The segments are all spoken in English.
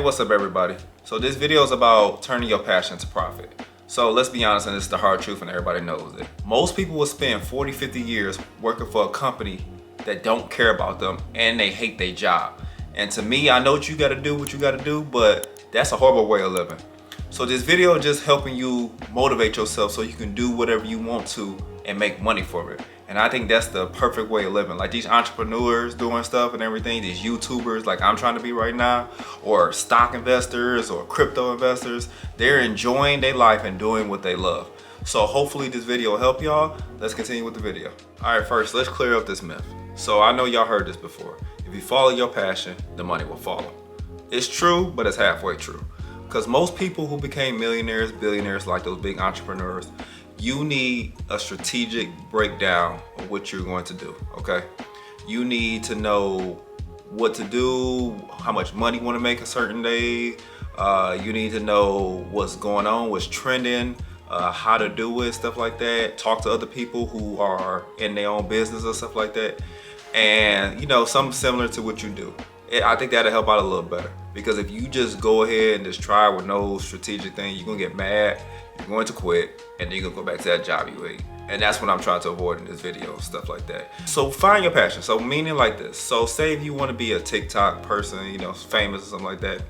What's up everybody? So this video is about turning your passion to profit. So let's be honest, and this is the hard truth and everybody knows it. Most people will spend 40, 50 years working for a company that don't care about them and they hate their job. And to me, I know what you gotta do, but that's a horrible way of living. So this video is just helping you motivate yourself so you can do whatever you want to and make money for it. And I think that's the perfect way of living. Like these entrepreneurs doing stuff and everything, these YouTubers like I'm trying to be right now, or stock investors or crypto investors, they're enjoying their life and doing what they love. So hopefully this video will help y'all. Let's continue with the video. All right, first, let's clear up this myth. So I know y'all heard this before. If you follow your passion, the money will follow. It's true, but it's halfway true. Because most people who became millionaires, billionaires, like those big entrepreneurs, you need a strategic breakdown of what you're going to do, okay? You need to know what to do, how much money you want to make a certain day. You need to know what's going on, what's trending, how to do it, stuff like that. Talk to other people who are in their own business or stuff like that. And, you know, something similar to what you do. I think that'll help out a little better. Because if you just go ahead and just try with no strategic thing, you're gonna get mad, you're going to quit, and then you're gonna go back to that job you hate. And that's what I'm trying to avoid in this video, stuff like that. So find your passion. So meaning like this. So say if you wanna be a TikTok person, you know, famous or something like that,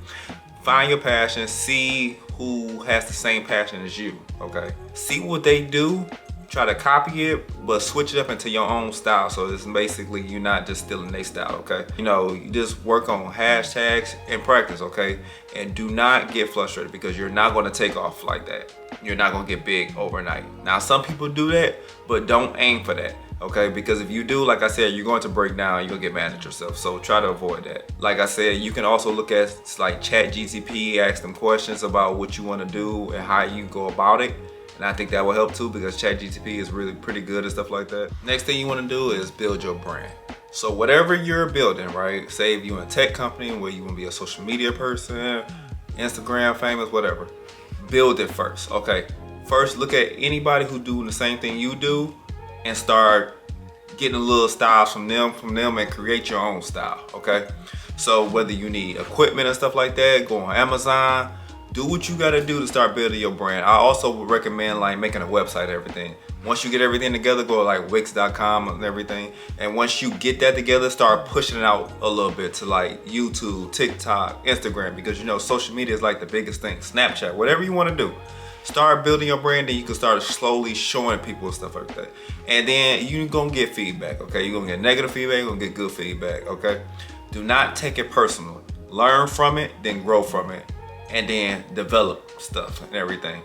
find your passion, see who has the same passion as you, okay? See what they do, try to copy it, but switch it up into your own style. So it's basically you're not just stealing their style, okay? You know, you just work on hashtags and practice, okay? And do not get frustrated because you're not gonna take off like that. You're not gonna get big overnight. Now, some people do that, but don't aim for that, okay? Because if you do, like I said, you're going to break down, you're gonna get mad at yourself. So try to avoid that. Like I said, you can also look at like ChatGPT, ask them questions about what you wanna do and how you go about it. And I think that will help too because ChatGPT is really pretty good and stuff like that. Next thing you want to do is build your brand. So whatever you're building, right? Say if you're in a tech company where you want to be a social media person, Instagram famous, whatever. Build it first, okay? First, look at anybody who doing the same thing you do and start getting a little styles from them and create your own style, okay? So whether you need equipment and stuff like that, go on Amazon. Do what you gotta do to start building your brand. I also would recommend like making a website and everything. Once you get everything together, go to like Wix.com and everything. And once you get that together, start pushing it out a little bit to like YouTube, TikTok, Instagram, because you know social media is like the biggest thing. Snapchat, whatever you wanna do. Start building your brand, then you can start slowly showing people stuff like that. And then you're gonna get feedback, okay? You're gonna get negative feedback, you're gonna get good feedback, okay? Do not take it personally. Learn from it, then grow from it. And then develop stuff and everything.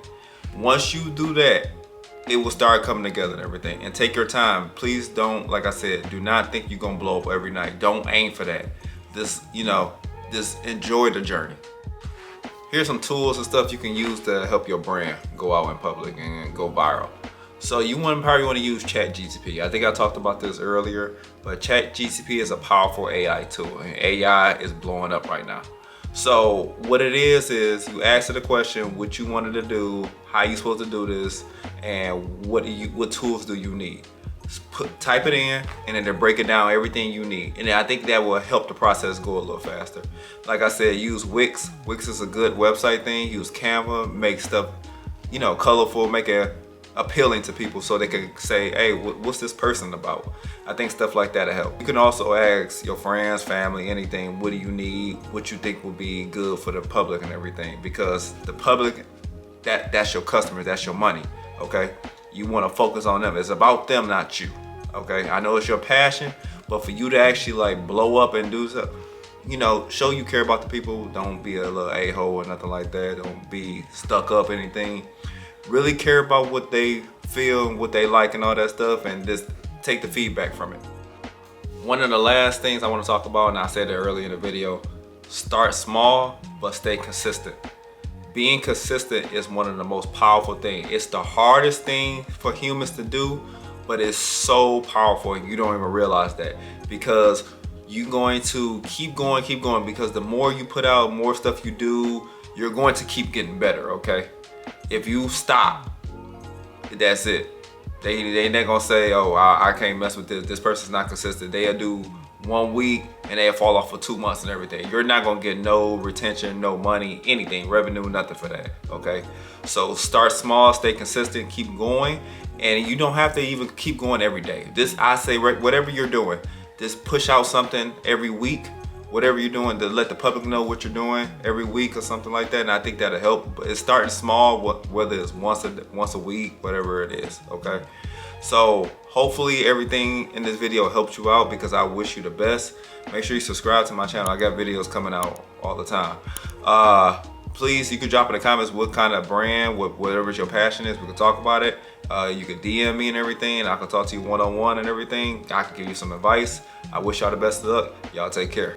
Once you do that, it will start coming together and everything. And take your time. Please don't, like I said, do not think you're gonna blow up every night. Don't aim for that. Just enjoy the journey. Here's some tools and stuff you can use to help your brand go out in public and go viral. So you probably want to use ChatGPT. I think I talked about this earlier, but ChatGPT is a powerful AI tool, and AI is blowing up right now. So what it is you ask it a question, what you wanted to do, how you supposed to do this, and what tools do you need. Type it in, and then they break it down everything you need. And I think that will help the process go a little faster. Like I said, use Wix. Wix is a good website thing. Use Canva, make stuff, you know, colorful, make it appealing to people so they can say, hey, what's this person about? I think stuff like that'll help. You can also ask your friends, family, anything, what do you need, what you think would be good for the public and everything, because the public, that's your customers, that's your money, okay? You wanna focus on them. It's about them, not you, okay? I know it's your passion, but for you to actually like blow up and do stuff, you know, show you care about the people. Don't be a little a-hole or nothing like that. Don't be stuck up anything. Really care about what they feel and what they like and all that stuff, and just take the feedback from it. One of the last things I want to talk about, and I said it earlier in the video, start small but stay consistent. Being consistent is one of the most powerful things. It's the hardest thing for humans to do, but it's so powerful and you don't even realize that, because you're going to keep going because the more you put out, more stuff you do, you're going to keep getting better, okay? If you stop, that's it. They not gonna say, oh, I can't mess with this person's not consistent. They'll do 1 week and they'll fall off for 2 months and everything. You're not gonna get no retention, no money, anything, revenue, nothing for that, okay? So start small, stay consistent, keep going, and you don't have to even keep going every day. I say whatever you're doing, just push out something every week, whatever you're doing, to let the public know what you're doing every week or something like that, and I think that'll help. But it's starting small, whether it's once a week, whatever it is, okay? So hopefully everything in this video helped you out, because I wish you the best. Make sure you subscribe to my channel. I got videos coming out all the time. Please, you could drop in the comments what kind of brand, whatever your passion is, we can talk about it. You could DM me and everything, and I can talk to you one-on-one and everything. I can give you some advice. I wish y'all the best of luck. Y'all take care.